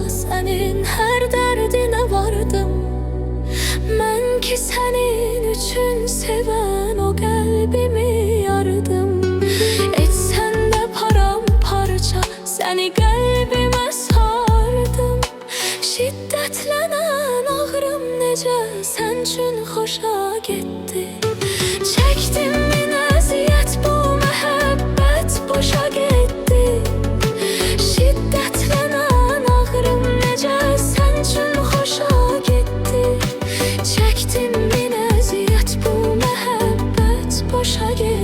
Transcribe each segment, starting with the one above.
senin her derdine vardım. Ben ki senin üçün seven o kalbimi yardım. Etsen de paramparça seni kalbime sardım. Şiddetlenen ağrım necə sen üçün hoşa gitti. Çektim min əziyyət, bu məhəbbət boşa getdi. Şiddetlenen ağrım necə sen üçün hoşa getdi. Çektim min əziyyət, bu məhəbbət boşa getdi.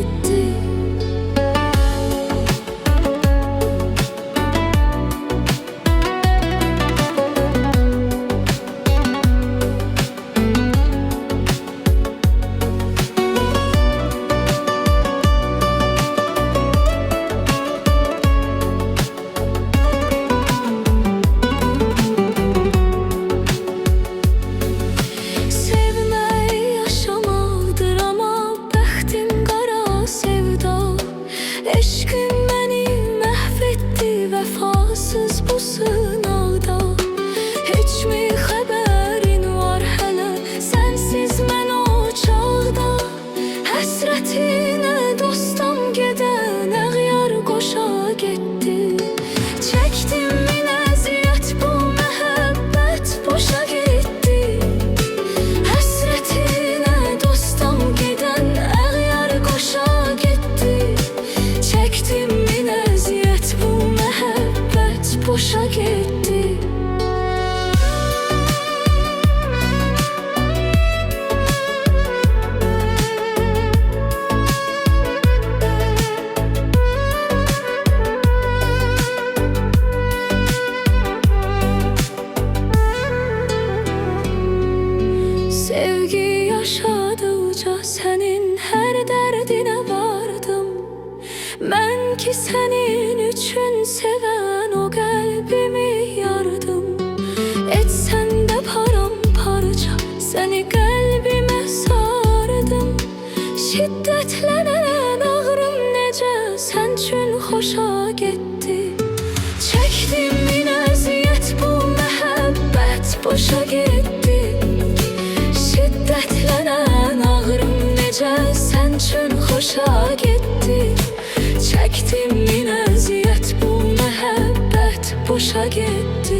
Eşqin məni məhv etdi vəfasız bu sınavda. Heç mi xəbərin var hələ sənsiz mən o çağda? Həsrətinə dostum gedən əğyar qoşa getdi. Çəkdim min əziyyət, bu məhəbbət boşa getdi. Həsrətinə dostum gedən əğyar qoşa getdi. Çektim min əziyyət, bu məhəbbət boşa getdi. Sevgi yaşadıkça senin her derdine vardım. Ben ki senin üçün seven o kalbimi yardım. Etsen de paramparça seni kalbime sardım. Şiddetlenen ağrım necə sen üçün hoşa getdi. Çektim min əziyyət, bu məhəbbət boşa getdi. Şiddetlenen ağrım necə sen üçün hoşa getdi. Çektim min əziyyət, bu məhəbbət boşa getdi.